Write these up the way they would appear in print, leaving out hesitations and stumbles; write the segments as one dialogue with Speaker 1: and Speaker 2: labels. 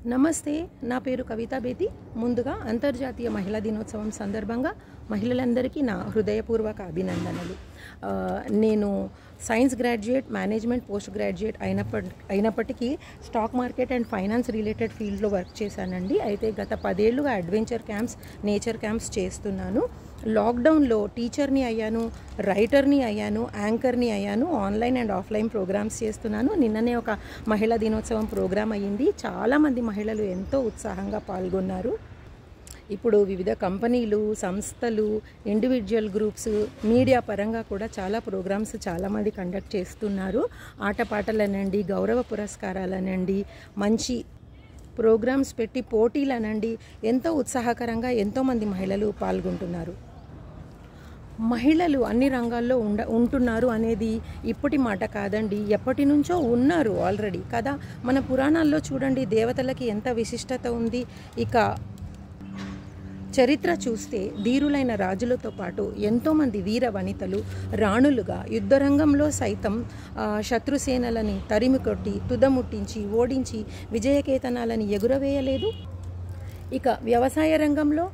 Speaker 1: నమస్తే, నా పేరు కవితా బేతి. ముందుగా అంతర్జాతీయ మహిళా దినోత్సవం సందర్భంగా మహిళలందరికీ నా హృదయపూర్వక అభినందనలు. నేను science graduate, management post graduate అయినప్పటికీ stock market and finance related ఫీల్డ్లో వర్క్ చేశానండి. అయితే గత 10 ఏళ్ళుగా అడ్వెంచర్ క్యాంప్స్, నేచర్ క్యాంప్స్ చేస్తున్నాను. లాక్డౌన్లో టీచర్ని అయ్యాను, రైటర్ని అయ్యాను, యాంకర్ని అయ్యాను. ఆన్లైన్ అండ్ ఆఫ్లైన్ ప్రోగ్రామ్స్ చేస్తున్నాను. నిన్ననే ఒక మహిళా దినోత్సవం ప్రోగ్రాం అయ్యింది. చాలామంది మహిళలు ఎంతో ఉత్సాహంగా పాల్గొన్నారు. ఇప్పుడు వివిధ కంపెనీలు, సంస్థలు, ఇండివిజువల్ గ్రూప్స్, మీడియా పరంగా కూడా చాలా ప్రోగ్రామ్స్ చాలామంది కండక్ట్ చేస్తున్నారు. ఆటపాటలనండి, గౌరవ పురస్కారాలనండి, మంచి ప్రోగ్రామ్స్ పెట్టి పోటీలనండి, ఎంతో ఉత్సాహకరంగా ఎంతోమంది మహిళలు పాల్గొంటున్నారు. మహిళలు అన్ని రంగాల్లో ఉంటున్నారు అనేది ఇప్పటి మాట కాదండి, ఎప్పటి నుంచో ఉన్నారు ఆల్రెడీ కదా. మన పురాణాల్లో చూడండి, దేవతలకి ఎంత విశిష్టత ఉంది. ఇక చరిత్ర చూస్తే ధీరులైన రాజులతో పాటు ఎంతోమంది వీర వనితలు రాణులుగా యుద్ధరంగంలో సైతం శత్రుసేనలని తరిమి కొట్టి, తుదముట్టించి, ఓడించి విజయకేతనాలని ఎగురవేయలేదు. ఇక వ్యవసాయ రంగంలో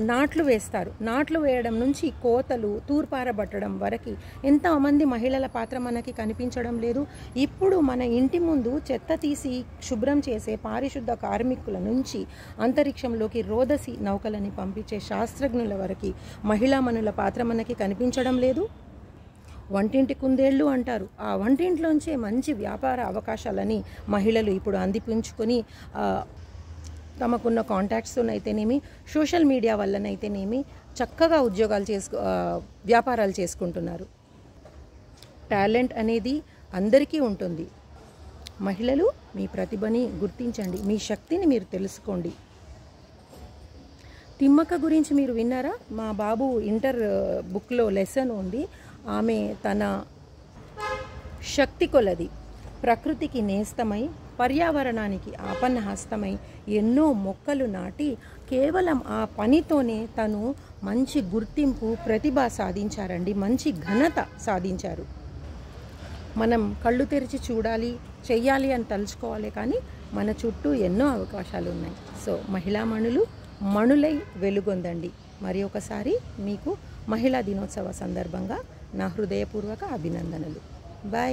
Speaker 1: నాట్లు వేస్తారు. నాట్లు వేయడం నుంచి కోతలు, తూర్పారబట్టడం వరకు ఎంతమంది మహిళల పాత్ర మనకి కనిపించడం లేదు. ఇప్పుడు మన ఇంటి ముందు చెత్త తీసి శుభ్రం చేసే పారిశుద్ధ కార్మికుల నుంచి అంతరిక్షంలోకి రోదసి నౌకలని పంపించే శాస్త్రజ్ఞుల వరకు మహిళామణుల పాత్ర మనకి కనిపించడం లేదు. వంటింటి కుందేళ్ళు అంటారు. ఆ వంటింట్లోంచే మంచి వ్యాపార అవకాశాలని మహిళలు ఇప్పుడు అందిపుంచుకొని తమకున్న కాంటాక్ట్స్తోనైతేనేమి, సోషల్ మీడియా వల్లనైతేనేమి చక్కగా వ్యాపారాలు చేసుకుంటున్నారు. టాలెంట్ అనేది అందరికీ ఉంటుంది. మహిళలు మీ ప్రతిభని గుర్తించండి, మీ శక్తిని మీరు తెలుసుకోండి. తిమ్మక్క గురించి మీరు విన్నారా? మా బాబు ఇంటర్ బుక్లో లెసన్ ఉంది. ఆమె తన శక్తి కొలది ప్రకృతికి నేస్తమై, పర్యావరణానికి ఆపన్న హస్తమై ఎన్నో మొక్కలు నాటి కేవలం ఆ పనితోనే తను మంచి గుర్తింపు, ప్రతిభ సాధించారండి. మంచి ఘనత సాధించారు. మనం కళ్ళు తెరిచి చూడాలి, చెయ్యాలి అని తలుచుకోవాలి, కానీ మన చుట్టూ ఎన్నో అవకాశాలు ఉన్నాయి. సో మహిళామణులు మణులై వెలుగొందండి. మరి ఒకసారి మీకు మహిళా దినోత్సవ సందర్భంగా నా హృదయపూర్వక అభినందనలు. బాయ్.